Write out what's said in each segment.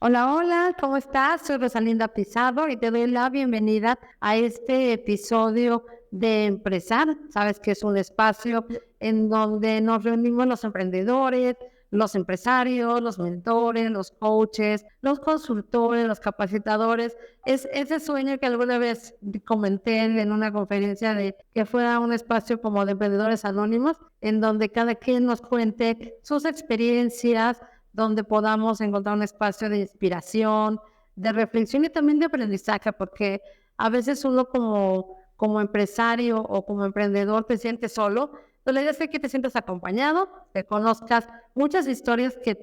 Hola, hola, ¿cómo estás? Soy Rosalinda Pizarro y te doy la bienvenida a este episodio de Empresar. Sabes que es un espacio en donde nos reunimos los emprendedores, los empresarios, los mentores, los coaches, los consultores, los capacitadores. Es ese sueño que alguna vez comenté en una conferencia de que fuera un espacio como de emprendedores anónimos, en donde cada quien nos cuente sus experiencias, donde podamos encontrar un espacio de inspiración, de reflexión y también de aprendizaje, porque a veces uno como empresario o como emprendedor te sientes solo, pero la idea es que te sientas acompañado, que conozcas muchas historias que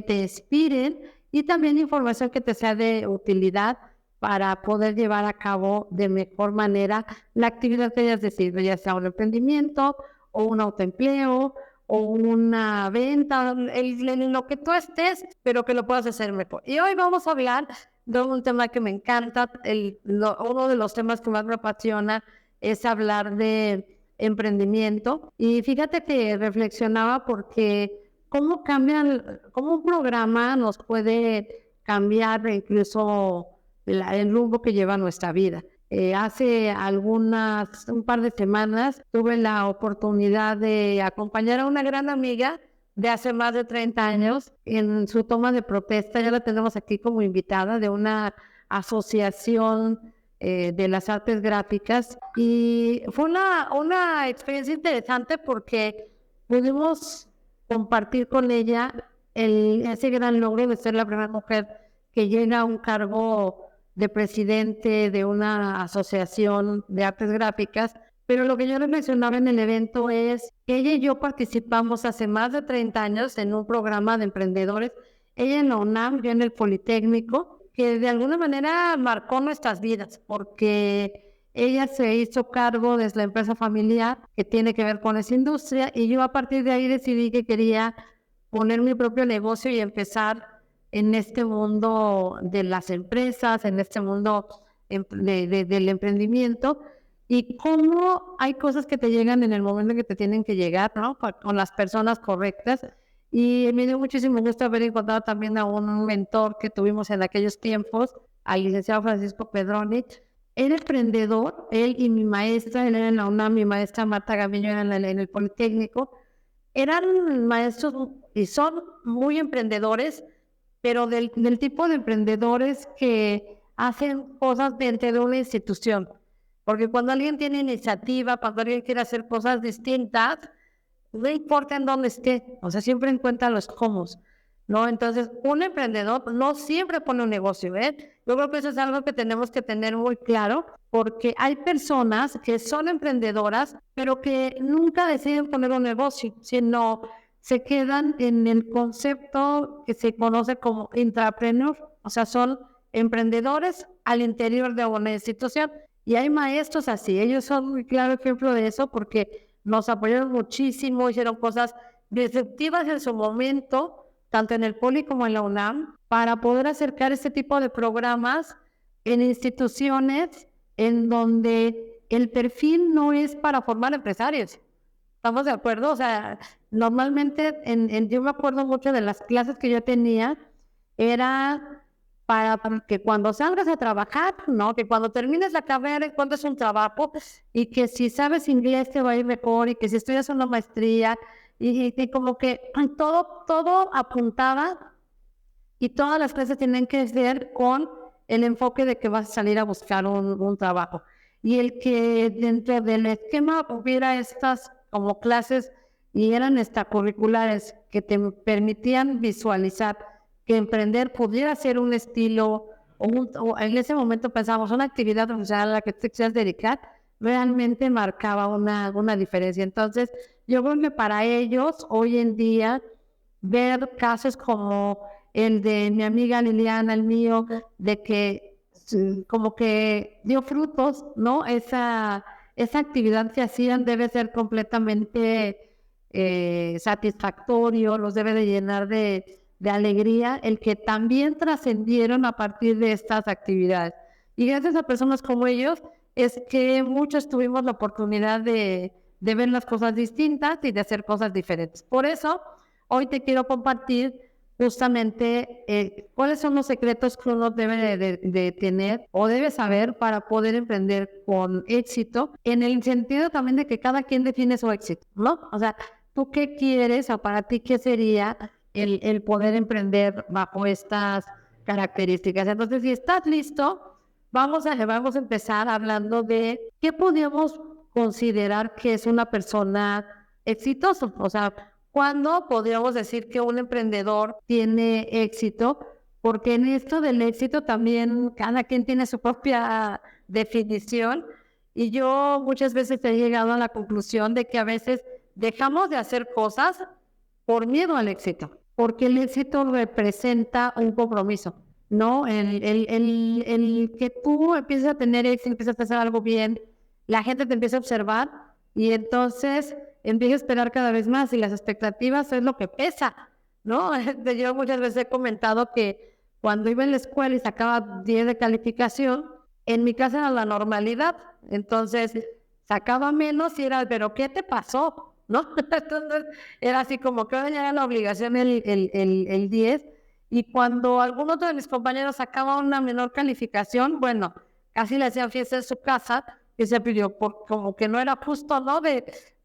te inspiren y también información que te sea de utilidad para poder llevar a cabo de mejor manera la actividad que hayas decidido, ya sea un emprendimiento o un autoempleo o una venta, en lo que tú estés, pero que lo puedas hacer mejor. Y hoy vamos a hablar de un tema que me encanta, uno de los temas que más me apasiona es hablar de emprendimiento. Y fíjate que reflexionaba porque cómo un programa nos puede cambiar incluso el rumbo que lleva nuestra vida. Hace un par de semanas, tuve la oportunidad de acompañar a una gran amiga de hace más de 30 años en su toma de protesta. Ya la tenemos aquí como invitada de una asociación de las artes gráficas. Y fue una experiencia interesante porque pudimos compartir con ella ese gran logro de ser la primera mujer que llega a un cargo de presidente de una asociación de artes gráficas, pero lo que yo les mencionaba en el evento es que ella y yo participamos hace más de 30 años en un programa de emprendedores, ella en la UNAM, yo en el Politécnico, que de alguna manera marcó nuestras vidas, porque ella se hizo cargo de la empresa familiar que tiene que ver con esa industria, y yo a partir de ahí decidí que quería poner mi propio negocio y empezar en este mundo de las empresas, en este mundo del emprendimiento, y cómo hay cosas que te llegan en el momento en que te tienen que llegar, ¿no? Con las personas correctas. Y me dio muchísimo gusto haber encontrado también a un mentor que tuvimos en aquellos tiempos, al licenciado Francisco Pedroni. Era emprendedor, él y mi maestra, él era en la UNAM, mi maestra Marta Gavillo era en el Politécnico. Eran maestros y son muy emprendedores, pero del tipo de emprendedores que hacen cosas dentro de una institución. Porque cuando alguien tiene iniciativa, cuando alguien quiere hacer cosas distintas, no importa en dónde esté, o sea, siempre encuentra los cómo, ¿no? Entonces, un emprendedor no siempre pone un negocio, ¿eh? Yo creo que eso es algo que tenemos que tener muy claro, porque hay personas que son emprendedoras, pero que nunca deciden poner un negocio, sino se quedan en el concepto que se conoce como intrapreneur, o sea, son emprendedores al interior de una institución. Y hay maestros así, ellos son muy claro ejemplo de eso porque nos apoyaron muchísimo, hicieron cosas disruptivas en su momento, tanto en el Poli como en la UNAM, para poder acercar este tipo de programas en instituciones en donde el perfil no es para formar empresarios. ¿Estamos de acuerdo? O sea, normalmente yo me acuerdo mucho de las clases que yo tenía, era para que cuando salgas a trabajar, ¿no? Que cuando termines la carrera encuentres un trabajo y que si sabes inglés te va a ir mejor y que si estudias una maestría y como que todo apuntaba y todas las clases tienen que ser con el enfoque de que vas a salir a buscar un trabajo. Y el que dentro del esquema hubiera estas como clases y eran extracurriculares que te permitían visualizar que emprender pudiera ser un estilo o en ese momento pensamos una actividad profesional a la que te quisieras dedicar, realmente marcaba una diferencia. Entonces, yo creo que para ellos hoy en día ver casos como el de mi amiga Liliana, el mío, de que como que dio frutos, ¿no? Esa actividad que hacían debe ser completamente satisfactorio, los debe de llenar de alegría, el que también trascendieron a partir de estas actividades. Y gracias a personas como ellos es que muchos tuvimos la oportunidad de ver las cosas distintas y de hacer cosas diferentes. Por eso, hoy te quiero compartir justamente cuáles son los secretos que uno debe de tener o debe saber para poder emprender con éxito, en el sentido también de que cada quien define su éxito, ¿no? O sea, ¿tú qué quieres o para ti qué sería el poder emprender bajo estas características? Entonces, si estás listo, vamos a empezar hablando de qué podemos considerar que es una persona exitosa. O sea, ¿cuándo podríamos decir que un emprendedor tiene éxito? Porque en esto del éxito también cada quien tiene su propia definición y yo muchas veces he llegado a la conclusión de que a veces dejamos de hacer cosas por miedo al éxito, porque el éxito representa un compromiso, ¿no? El que tú empieces a tener éxito, empiezas a hacer algo bien, la gente te empieza a observar y entonces empieza a esperar cada vez más y las expectativas es lo que pesa, ¿no? Yo muchas veces he comentado que cuando iba en la escuela y sacaba 10 de calificación, en mi casa era la normalidad, entonces sacaba menos y era, ¿pero qué te pasó? ¿No? Entonces era así como que ya era la obligación el 10 y cuando algún otro de mis compañeros sacaba una menor calificación, bueno, casi le hacían fiesta en su casa y se pidió como que no era justo, ¿no?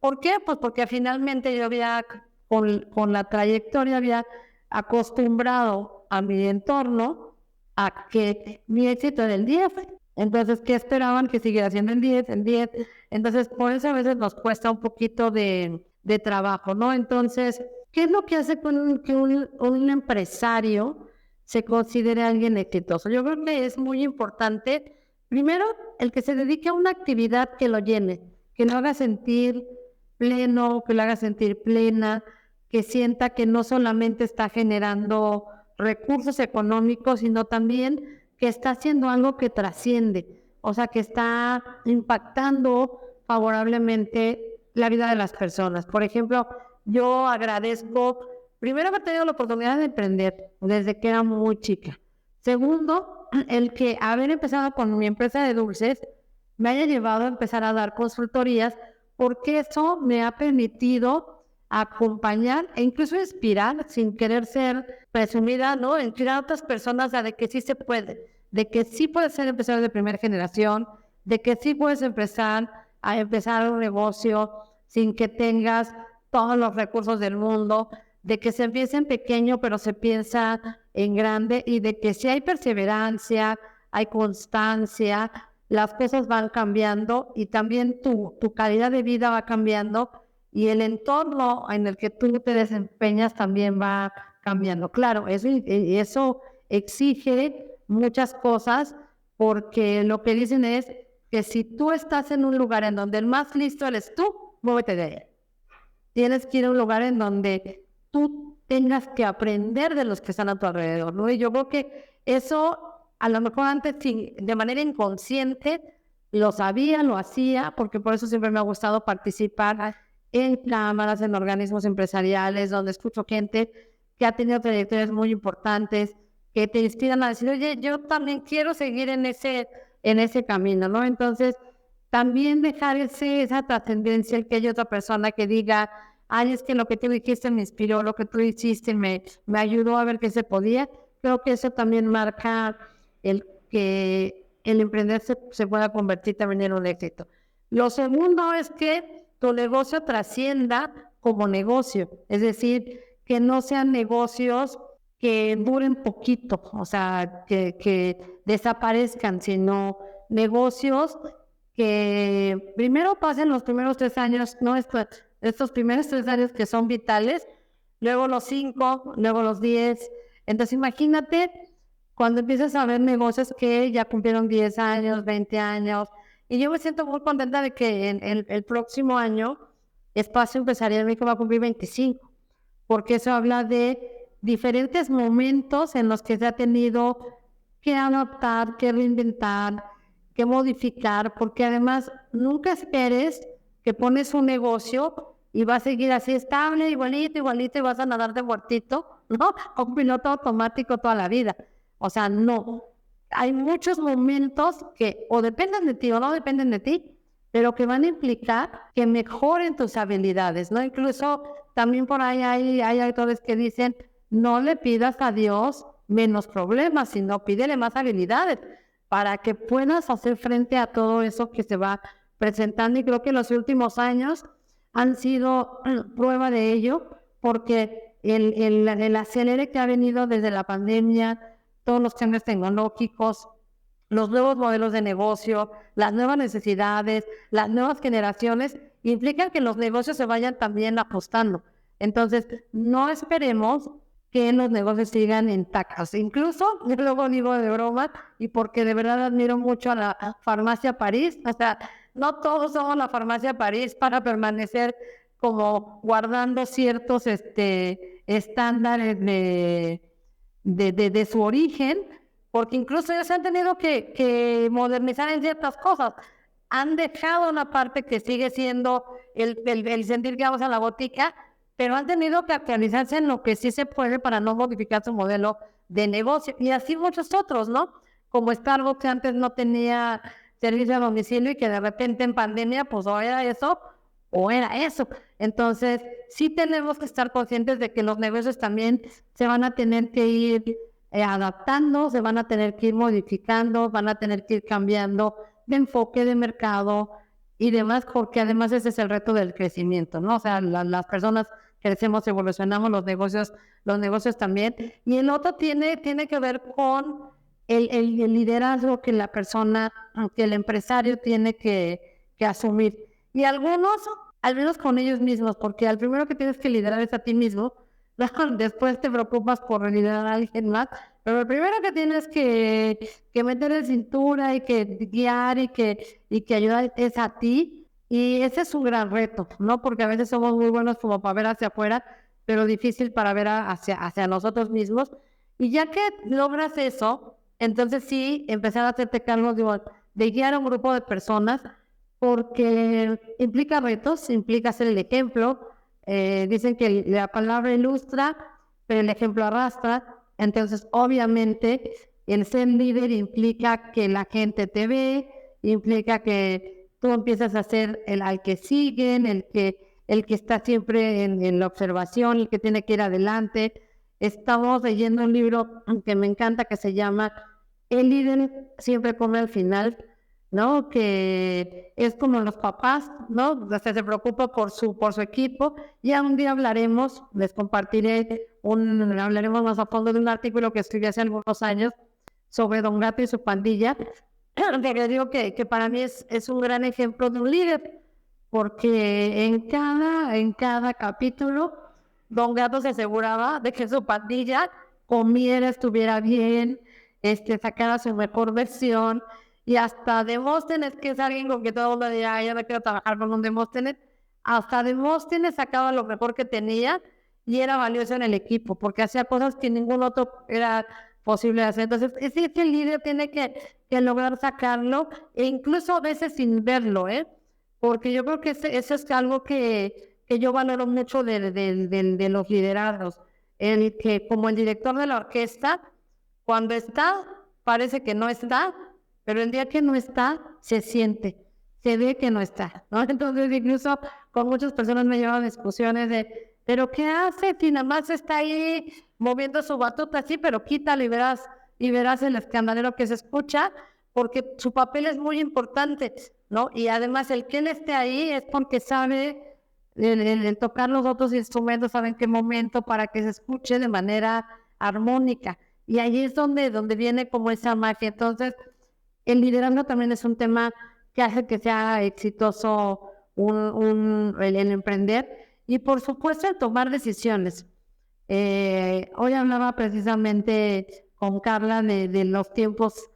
¿Por qué? Pues porque finalmente yo había, con la trayectoria, había acostumbrado a mi entorno a que mi éxito era el 10. Entonces, ¿qué esperaban? Que siguiera siendo el 10, el 10. Entonces, por eso a veces nos cuesta un poquito de trabajo, ¿no? Entonces, ¿qué es lo que hace que un empresario se considere alguien exitoso? Yo creo que es muy importante, primero, el que se dedique a una actividad que lo llene, que lo haga sentir pleno, que lo haga sentir plena, que sienta que no solamente está generando recursos económicos, sino también que está haciendo algo que trasciende, o sea, que está impactando favorablemente la vida de las personas. Por ejemplo, yo agradezco, primero, haber tenido la oportunidad de emprender desde que era muy chica. Segundo, el que haber empezado con mi empresa de dulces me haya llevado a empezar a dar consultorías, porque eso me ha permitido acompañar e incluso inspirar, sin querer ser presumida, ¿no? Inspirar a otras personas de que sí se puede, de que sí puedes ser empresario de primera generación, de que sí puedes empezar un negocio sin que tengas todos los recursos del mundo, de que se empieza en pequeño pero se piensa en grande y de que si hay perseverancia, hay constancia, las cosas van cambiando y también tu calidad de vida va cambiando y el entorno en el que tú te desempeñas también va cambiando. Claro, eso exige muchas cosas porque lo que dicen es que si tú estás en un lugar en donde el más listo eres tú, muévete de ahí. Tienes que ir a un lugar en donde tú tengas que aprender de los que están a tu alrededor, ¿no? Y yo creo que eso, a lo mejor antes de manera inconsciente, lo sabía, lo hacía, porque por eso siempre me ha gustado participar en cámaras, en organismos empresariales, donde escucho gente que ha tenido trayectorias muy importantes, que te inspiran a decir, oye, yo también quiero seguir en ese camino, ¿no? Entonces, también dejar esa trascendencia, el que haya otra persona que diga, ay, es que lo que tú dijiste me inspiró, lo que tú hiciste me ayudó a ver que se podía. Creo que eso también marca el que el emprender se pueda convertir también en un éxito. Lo segundo es que tu negocio trascienda como negocio, es decir, que no sean negocios que duren poquito, o sea, que desaparezcan, sino negocios que primero pasen los primeros 3 años, no estos primeros 3 años que son vitales, luego los 5, luego los 10. Entonces imagínate cuando empiezas a ver negocios que ya cumplieron 10 años, 20 años, y yo me siento muy contenta de que en el próximo año Espacio Empresarial México va a cumplir 25, porque eso habla de diferentes momentos en los que se ha tenido que adaptar, que reinventar, que modificar, porque además nunca esperes que pones un negocio y va a seguir así estable, igualito, y vas a nadar de muertito, ¿no? Con piloto automático toda la vida. O sea, no. Hay muchos momentos que o dependen de ti o no dependen de ti, pero que van a implicar que mejoren tus habilidades, ¿no? Incluso también por ahí hay autores que dicen no le pidas a Dios menos problemas, sino pídele más habilidades para que puedas hacer frente a todo eso que se va presentando. Y creo que los últimos años han sido prueba de ello, porque el acelere que ha venido desde la pandemia, todos los cambios tecnológicos, los nuevos modelos de negocio, las nuevas necesidades, las nuevas generaciones, implican que los negocios se vayan también ajustando. Entonces, no esperemos que los negocios sigan intactos. Incluso, yo luego digo de broma, y porque de verdad admiro mucho a la farmacia París, o sea, no todos somos la farmacia París para permanecer como guardando ciertos estándares de su origen, porque incluso ellos han tenido que modernizar en ciertas cosas. Han dejado una parte que sigue siendo el sentir que vamos a la botica, pero han tenido que actualizarse en lo que sí se puede para no modificar su modelo de negocio. Y así muchos otros, ¿no? Como Starbucks, que antes no tenía servicio a domicilio y que de repente en pandemia, pues o era eso o era eso. Entonces, sí tenemos que estar conscientes de que los negocios también se van a tener que ir adaptando, se van a tener que ir modificando, van a tener que ir cambiando de enfoque de mercado y demás, porque además ese es el reto del crecimiento, ¿no? O sea, las personas crecemos, evolucionamos, los negocios también. Y el otro tiene que ver con el liderazgo que la persona, que el empresario tiene que asumir. Y algunos, al menos con ellos mismos, porque al primero que tienes que liderar es a ti mismo, después te preocupas por liderar a alguien más, pero el primero que tienes que meter en cintura y que guiar y que ayudar es a ti, y ese es un gran reto, ¿no? Porque a veces somos muy buenos como para ver hacia afuera, pero difícil para ver hacia nosotros mismos, y ya que logras eso, entonces sí, empezar a hacerte cargo de guiar a un grupo de personas, porque implica retos, implica ser el ejemplo. Dicen que la palabra ilustra, pero el ejemplo arrastra. Entonces, obviamente, el ser líder implica que la gente te ve, implica que tú empiezas a ser al que siguen, el que está siempre en la observación, el que tiene que ir adelante. Estamos leyendo un libro que me encanta, que se llama El líder siempre come al final, ¿no? Que es como los papás, ¿no? O sea, se preocupa por su equipo. Ya un día hablaremos, les compartiré hablaremos más a fondo de un artículo que escribí hace algunos años sobre Don Gato y su pandilla. Pero digo que para mí es un gran ejemplo de un líder, porque en cada capítulo Don Gato se aseguraba de que su pandilla comiera, estuviera bien, sacara su mejor versión. Y hasta Demóstenes, que es alguien con que todo el mundo diría, yo no quiero trabajar con un Demóstenes, hasta Demóstenes sacaba lo mejor que tenía y era valioso en el equipo, porque hacía cosas que ningún otro era posible hacer. Entonces, ese líder tiene que lograr sacarlo, e incluso a veces sin verlo, porque yo creo que eso es algo que yo valoro mucho de los liderados, el que como el director de la orquesta, cuando está, parece que no está, pero el día que no está, se siente, se ve que no está, ¿no? Entonces, incluso con muchas personas me llevan discusiones ¿pero qué hace si nada más está ahí moviendo su batuta? Sí, pero quítalo y verás el escandalero que se escucha, porque su papel es muy importante, ¿no? Y además el que él esté ahí es porque sabe el tocar los otros instrumentos, sabe en qué momento para que se escuche de manera armónica. Y ahí es donde viene como esa magia. Entonces, el liderazgo también es un tema que hace que sea exitoso el emprender, y por supuesto el tomar decisiones. Hoy hablaba precisamente con Carla de los tiempos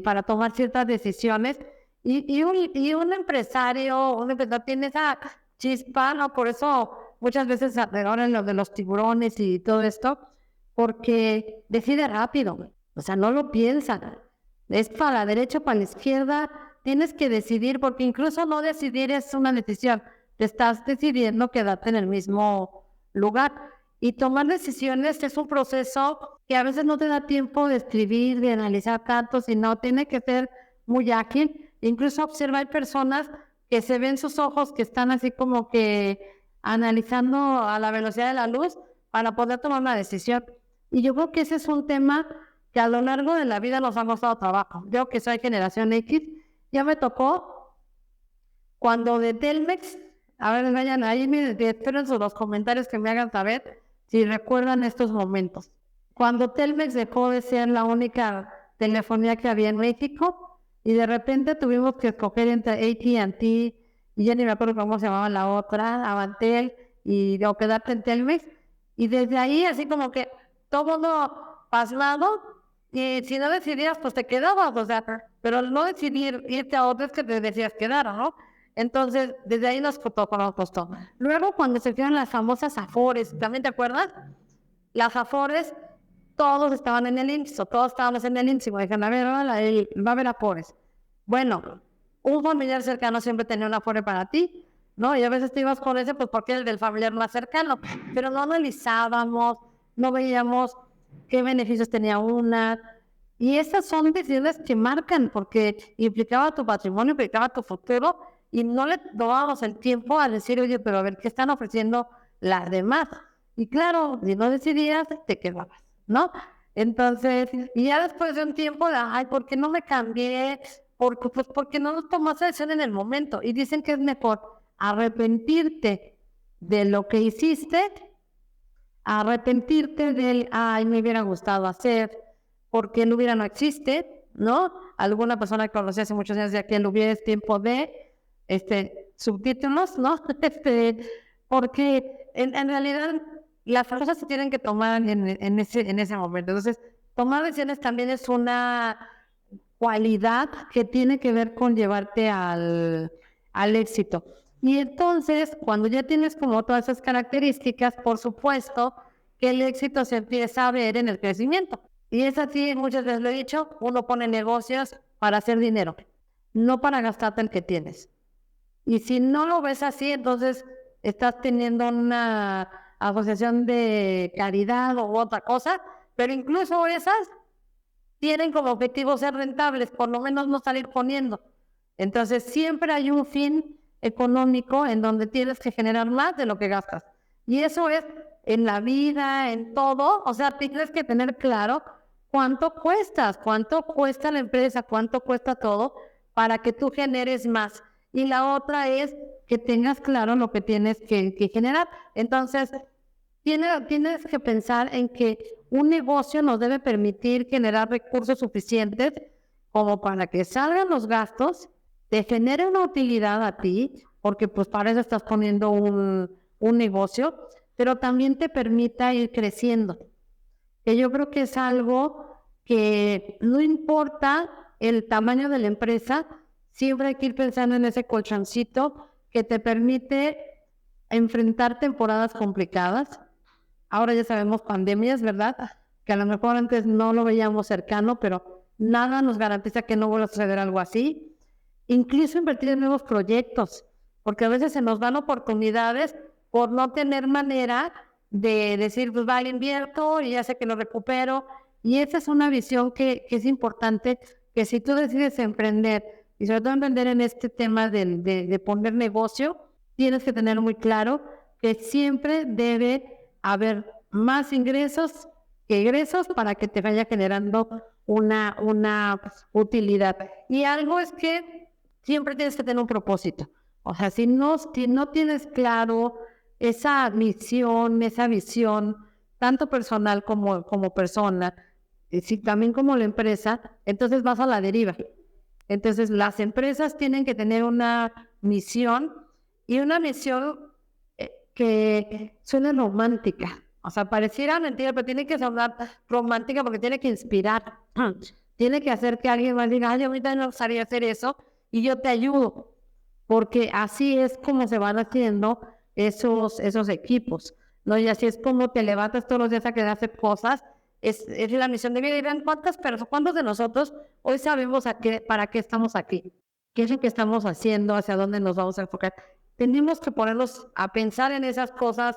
para tomar ciertas decisiones, y un empresario tiene esa chispa, ¿no? Por eso muchas veces ahora en lo de los tiburones y todo esto, porque decide rápido, o sea, no lo piensa. Es para la derecha o para la izquierda, tienes que decidir, porque incluso no decidir es una decisión, te estás decidiendo quedarte en el mismo lugar. Y tomar decisiones es un proceso que a veces no te da tiempo de escribir, de analizar tanto, sino tiene que ser muy ágil. Incluso hay personas que se ven sus ojos que están así como que analizando a la velocidad de la luz, para poder tomar una decisión. Y yo creo que ese es un tema que a lo largo de la vida nos ha costado trabajo. Yo que soy generación X, ya me tocó cuando de Telmex, a ver, vayan ahí, espero en los comentarios que me hagan saber si recuerdan estos momentos. Cuando Telmex dejó de ser la única telefonía que había en México y de repente tuvimos que escoger entre AT&T y ya ni me acuerdo cómo se llamaba la otra, Avantel, o quedarte en Telmex. Y desde ahí, así como que todo mundo pasmado, y si no decidías, pues te quedabas, o sea, pero no decidir irte a otro es que te decías quedar, ¿no? Entonces, desde ahí nos costó. Luego, cuando se hicieron las famosas Afores, ¿también te acuerdas? Las Afores, todos estaban en el IMSS, todos estábamos en el IMSS, y me dijeron, a ver, va a haber Afores. Bueno, un familiar cercano siempre tenía un Afore para ti, ¿no? Y a veces te ibas con ese, pues porque era el del familiar más cercano, pero no analizábamos, no veíamos qué beneficios tenía una. Y esas son decisiones que marcan, porque implicaba tu patrimonio, implicaba tu futuro, y no le tomábamos el tiempo a decir, oye, pero a ver, ¿qué están ofreciendo las demás? Y claro, si no decidías, te quedabas, ¿no? Entonces, y ya después de un tiempo, ay, ¿por qué no me cambié? Porque no tomaste decisión en el momento. Y dicen que es mejor arrepentirte de lo que hiciste, arrepentirte del, ay, me hubiera gustado hacer, porque el hubiera no existe, ¿no? Alguna persona que conocí hace muchos años decía que el hubiera es tiempo de subtítulos, ¿no? Porque en realidad las cosas se tienen que tomar en ese momento. Entonces, tomar decisiones también es una cualidad que tiene que ver con llevarte al éxito. Y entonces, cuando ya tienes como todas esas características, por supuesto que el éxito se empieza a ver en el crecimiento. Y es así, muchas veces lo he dicho, uno pone negocios para hacer dinero, no para gastarte el que tienes. Y si no lo ves así, entonces estás teniendo una asociación de caridad u otra cosa, pero incluso esas tienen como objetivo ser rentables, por lo menos no salir poniendo. Entonces siempre hay un fin económico en donde tienes que generar más de lo que gastas. Y eso es en la vida, en todo, o sea, tienes que tener claro cuánto cuesta la empresa, cuánto cuesta todo para que tú generes más. Y la otra es que tengas claro lo que tienes que generar. Entonces, tienes que pensar en que un negocio nos debe permitir generar recursos suficientes como para que salgan los gastos, te genere una utilidad a ti, porque pues para eso estás poniendo un negocio, pero también te permita ir creciendo. Que yo creo que es algo que no importa el tamaño de la empresa, siempre hay que ir pensando en ese colchoncito que te permite enfrentar temporadas complicadas. Ahora ya sabemos pandemias, ¿verdad? Que a lo mejor antes no lo veíamos cercano, pero nada nos garantiza que no vuelva a suceder algo así. Incluso invertir en nuevos proyectos, porque a veces se nos dan oportunidades por no tener manera de decir, pues va, invierto y ya sé que lo recupero. Y esa es una visión que es importante, que si tú decides emprender, y sobre todo emprender en este tema de poner negocio, tienes que tener muy claro que siempre debe haber más ingresos que egresos para que te vaya generando una utilidad. Y algo es que siempre tienes que tener un propósito. O sea, si no tienes claro esa misión, esa visión, tanto personal como persona, y también como la empresa, entonces vas a la deriva. Entonces las empresas tienen que tener una misión y una misión que suene romántica. O sea, pareciera mentira, pero tiene que sonar romántica porque tiene que inspirar. Tiene que hacer que alguien más diga, ay, a mí también me gustaría hacer eso y yo te ayudo. Porque así es como se van haciendo esos equipos, ¿no? Y así es como te levantas todos los días a querer hacer cosas. Es la misión de vida. Y vean cuántos de nosotros hoy sabemos para qué estamos aquí, qué es lo que estamos haciendo, hacia dónde nos vamos a enfocar. Tenemos que ponernos a pensar en esas cosas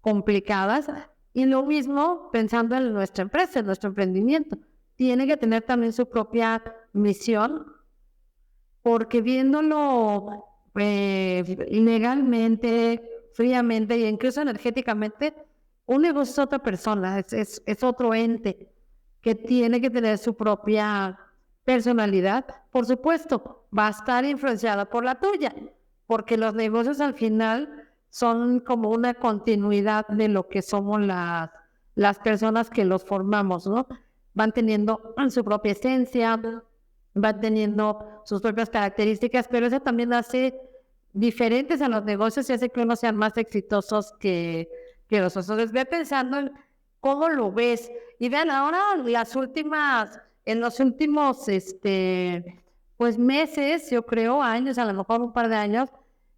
complicadas y lo mismo pensando en nuestra empresa, en nuestro emprendimiento. Tiene que tener también su propia misión, porque viéndolo legalmente, fríamente e incluso energéticamente, Un negocio es otra persona, es otro ente que tiene que tener su propia personalidad. Por supuesto, va a estar influenciada por la tuya, porque los negocios al final son como una continuidad de lo que somos las personas que los formamos, ¿no? Van teniendo su propia esencia, van teniendo sus propias características, pero eso también hace diferentes a los negocios y hace que unos sean más exitosos que los otros. Entonces, ve pensando en cómo lo ves. Y vean, ahora en los últimos, pues meses, yo creo, años, a lo mejor un par de años,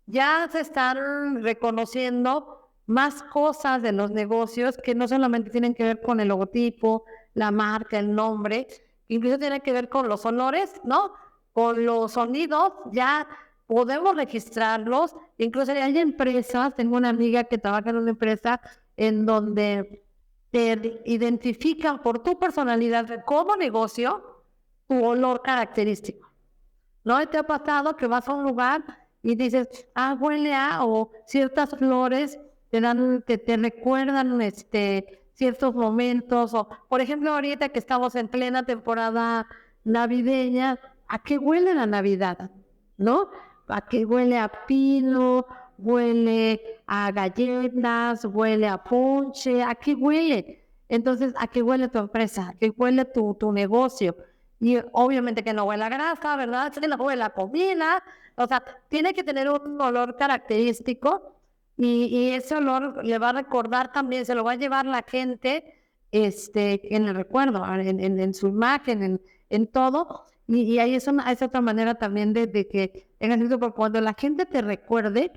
ya se están reconociendo más cosas de los negocios que no solamente tienen que ver con el logotipo, la marca, el nombre, incluso tienen que ver con los olores, ¿no? Con los sonidos, ya podemos registrarlos. Incluso hay empresas, tengo una amiga que trabaja en una empresa en donde te identifican por tu personalidad como negocio tu olor característico. ¿No te ha pasado que vas a un lugar y dices, huele a, o ciertas flores te recuerdan ciertos momentos, o por ejemplo ahorita que estamos en plena temporada navideña, ¿a qué huele la Navidad? ¿No? ¿A qué huele a pino? Huele a galletas, huele a ponche, ¿a qué huele? Entonces, ¿a qué huele tu empresa? ¿A qué huele tu negocio? Y obviamente que no huele a grasa, ¿verdad? Que no huele a comida. O sea, tiene que tener un olor característico y ese olor le va a recordar también, se lo va a llevar la gente en el recuerdo, en su imagen, en todo. Y ahí es otra manera también de que, cuando la gente te recuerde,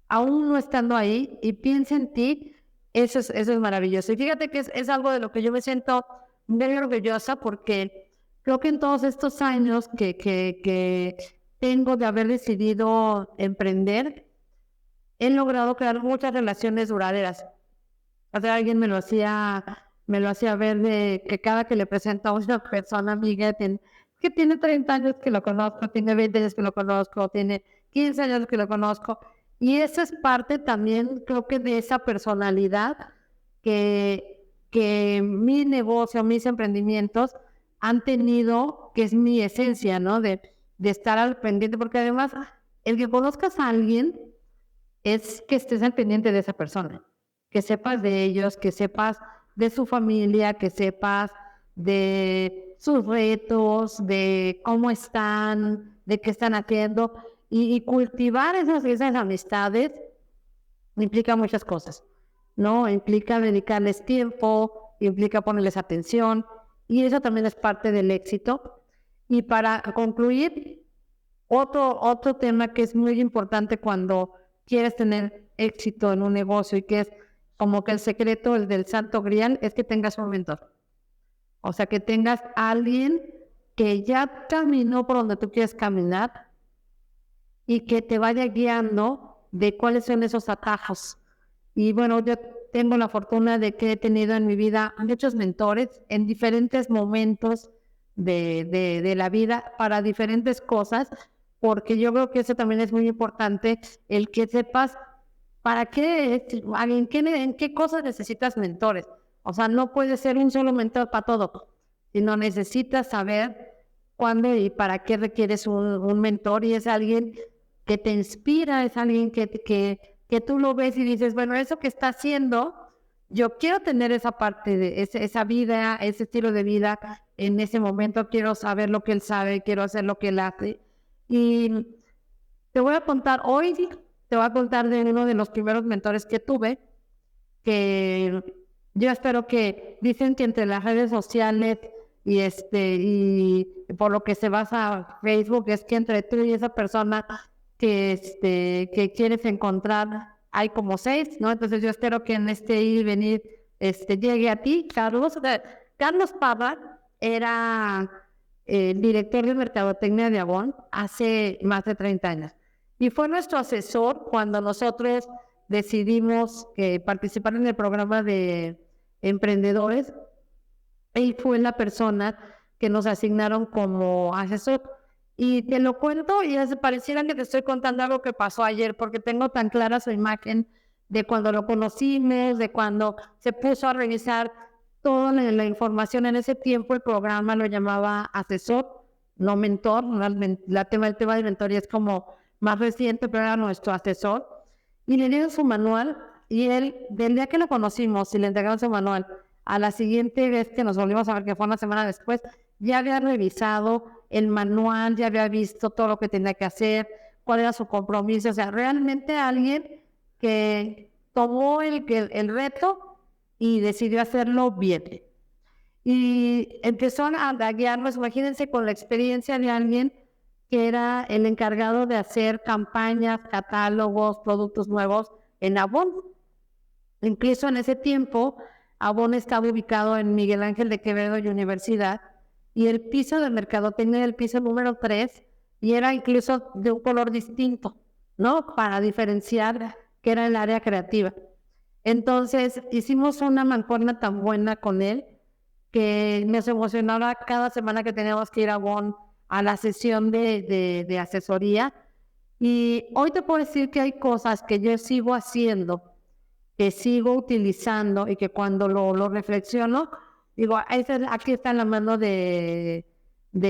aún no estando ahí y piensa en ti, eso es maravilloso. Y fíjate que es algo de lo que yo me siento muy orgullosa porque creo que en todos estos años que tengo de haber decidido emprender, he logrado crear muchas relaciones duraderas. O sea, alguien me lo hacía ver de que cada que le presento a una persona amiga que tiene 30 años que lo conozco, tiene 20 años que lo conozco, tiene 15 años que lo conozco. Y eso es parte también, creo que de esa personalidad que mi negocio, mis emprendimientos han tenido, que es mi esencia, ¿no? De estar al pendiente, porque además el que conozcas a alguien es que estés al pendiente de esa persona, que sepas de ellos, que sepas de su familia, que sepas de sus retos, de cómo están, de qué están haciendo, y cultivar esas amistades implica muchas cosas, ¿no? Implica dedicarles tiempo, implica ponerles atención, y eso también es parte del éxito. Y para concluir, otro tema que es muy importante cuando quieres tener éxito en un negocio y que es como que el secreto, el del santo grial, es que tengas un mentor. O sea, que tengas a alguien que ya caminó por donde tú quieres caminar y que te vaya guiando de cuáles son esos atajos. Y bueno, yo tengo la fortuna de que he tenido en mi vida muchos mentores en diferentes momentos de la vida para diferentes cosas, porque yo creo que eso también es muy importante, el que sepas para qué, en qué cosas necesitas mentores. O sea, no puede ser un solo mentor para todo, sino necesitas saber cuándo y para qué requieres un mentor, y es alguien que te inspira, es alguien que tú lo ves y dices, bueno, eso que está haciendo, yo quiero tener esa parte de esa vida, ese estilo de vida en ese momento, quiero saber lo que él sabe, quiero hacer lo que él hace. Y te voy a contar de uno de los primeros mentores que tuve, que yo espero que, dicen que entre las redes sociales y por lo que se basa Facebook, es que entre tú y esa persona que quieres encontrar hay como 6, ¿no? Entonces yo espero que en este ir y venir llegue a ti, Carlos. Carlos Parra era director de Mercadotecnia de Avon hace más de 30 años. Y fue nuestro asesor cuando nosotros decidimos participar en el programa de emprendedores. Él fue la persona que nos asignaron como asesor. Y te lo cuento y pareciera que te estoy contando algo que pasó ayer, porque tengo tan clara su imagen de cuando lo conocimos, de cuando se puso a revisar toda la información. En ese tiempo el programa lo llamaba asesor, no mentor. El tema de mentoría es como más reciente, pero era nuestro asesor. Y le dieron su manual, y él, del día que lo conocimos y le entregaron su manual, a la siguiente vez que nos volvimos a ver, que fue una semana después, ya había revisado el manual, ya había visto todo lo que tenía que hacer, cuál era su compromiso. O sea, realmente alguien que tomó el reto y decidió hacerlo bien. Y empezó a guiarnos, imagínense, con la experiencia de alguien que era el encargado de hacer campañas, catálogos, productos nuevos en Avon. Incluso en ese tiempo, Avon estaba ubicado en Miguel Ángel de Quevedo y Universidad, y el piso de mercadotecnia era el piso número 3, y era incluso de un color distinto, ¿no? Para diferenciar que era el área creativa. Entonces, hicimos una mancuerna tan buena con él que nos emocionaba cada semana que teníamos que ir a Avon a la sesión de asesoría. Y hoy te puedo decir que hay cosas que yo sigo haciendo, que sigo utilizando, y que cuando lo reflexiono, digo, aquí está en la mano de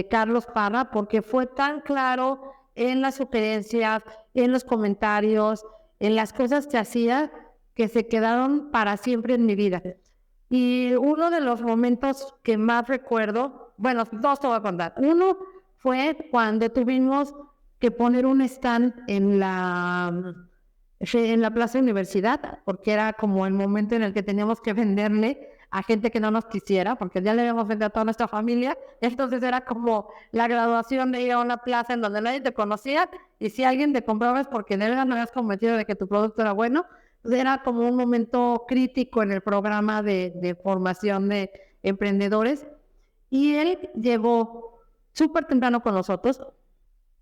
Carlos Parra, porque fue tan claro en las sugerencias, en los comentarios, en las cosas que hacía, que se quedaron para siempre en mi vida. Y uno de los momentos que más recuerdo, bueno, dos te voy a contar. Uno fue cuando tuvimos que poner un stand en la Plaza Universidad, porque era como el momento en el que teníamos que venderle a gente que no nos quisiera, porque ya le habíamos vendido a toda nuestra familia. Entonces era como la graduación de ir a una plaza en donde nadie te conocía, y si alguien te compraba es porque de verdad no habías convencido de que tu producto era bueno. Entonces era como un momento crítico en el programa de formación de emprendedores, y él llegó súper temprano con nosotros.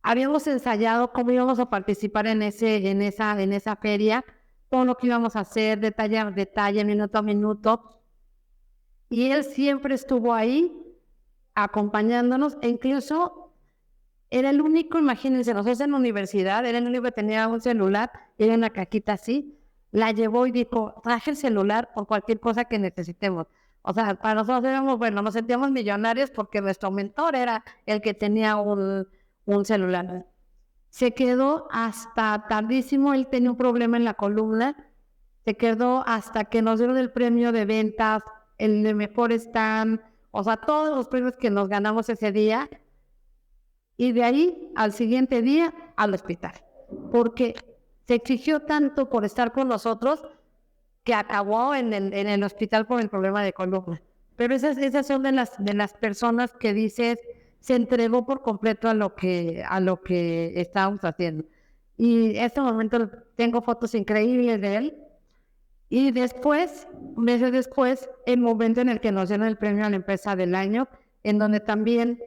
Habíamos ensayado cómo íbamos a participar en esa feria, todo lo que íbamos a hacer, detalle a detalle, minuto a minuto. Y él siempre estuvo ahí acompañándonos, e incluso era el único, imagínense, nosotros en la universidad, era el único que tenía un celular, era una cajita así, la llevó y dijo, traje el celular por cualquier cosa que necesitemos. O sea, para nosotros éramos, bueno, nos sentíamos millonarios porque nuestro mentor era el que tenía un celular. Se quedó hasta tardísimo, él tenía un problema en la columna, se quedó hasta que nos dieron el premio de ventas, el de mejor stand, o sea, todos los premios que nos ganamos ese día, y de ahí al siguiente día al hospital, porque se exigió tanto por estar con nosotros que acabó en el hospital por el problema de columna. Pero esas son de las personas que dices, se entregó por completo a lo que estábamos haciendo. Y en este momento tengo fotos increíbles de él. Y después, meses después, el momento en el que nos dieron el premio a la empresa del año, en donde también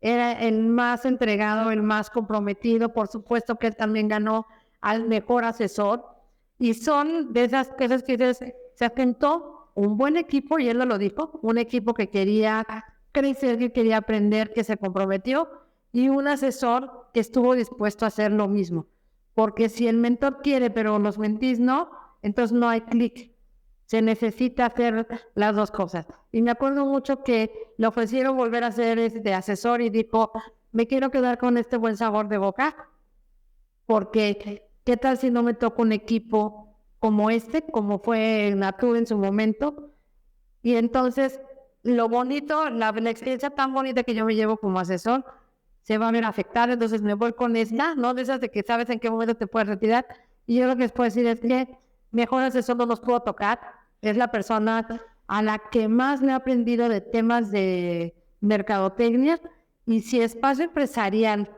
era el más entregado, el más comprometido. Por supuesto que él también ganó al mejor asesor. Y son de esas cosas que se juntó un buen equipo, y él lo dijo, un equipo que quería crecer, que quería aprender, que se comprometió, y un asesor que estuvo dispuesto a hacer lo mismo. Porque si el mentor quiere, pero los mentís no, entonces no hay clic. Se necesita hacer las dos cosas. Y me acuerdo mucho que le ofrecieron volver a ser asesor, y dijo, me quiero quedar con este buen sabor de boca, porque ¿qué tal si no me toca un equipo como como fue Natur en su momento? Y entonces, lo bonito, la experiencia tan bonita que yo me llevo como asesor, se va a ver afectada. Entonces me voy con esta, ¿no? De esas de que sabes en qué momento te puedes retirar. Y yo lo que les puedo decir es que mejor asesor no nos puedo tocar. Es la persona a la que más le he aprendido de temas de mercadotecnia. Y si Espacio Empresarial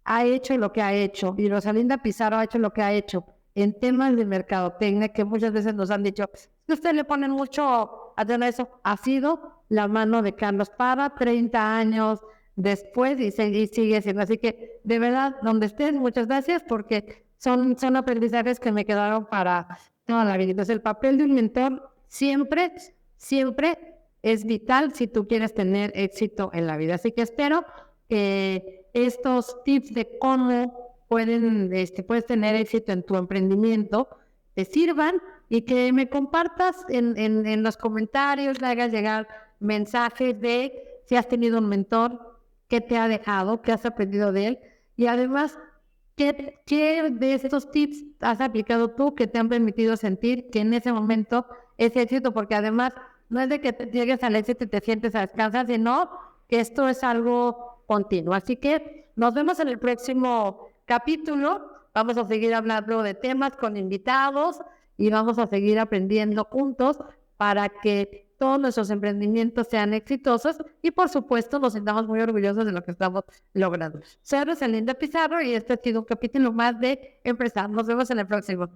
ha hecho lo que ha hecho, y Rosalinda Pizarro ha hecho lo que ha hecho en temas de mercadotecnia, que muchas veces nos han dicho, que ustedes le ponen mucho a tener eso, ha sido la mano de Carlos Parra, 30 años después, y sigue siendo. Así que, de verdad, donde estés, muchas gracias, porque son aprendizajes que me quedaron para toda la vida. Entonces, el papel de un mentor siempre es vital si tú quieres tener éxito en la vida. Así que espero que estos tips de cómo puedes tener éxito en tu emprendimiento te sirvan y que me compartas en los comentarios, le hagas llegar mensajes de si has tenido un mentor, qué te ha dejado, qué has aprendido de él y además qué de estos tips has aplicado tú que te han permitido sentir que en ese momento es éxito, porque además no es de que llegues al éxito y te sientes a descansar, sino que esto es algo continuo. Así que nos vemos en el próximo capítulo. Vamos a seguir hablando de temas con invitados y vamos a seguir aprendiendo juntos para que todos nuestros emprendimientos sean exitosos y, por supuesto, nos sintamos muy orgullosos de lo que estamos logrando. Soy Rosalinda Pizarro y este ha sido un capítulo más de Empresar. Nos vemos en el próximo.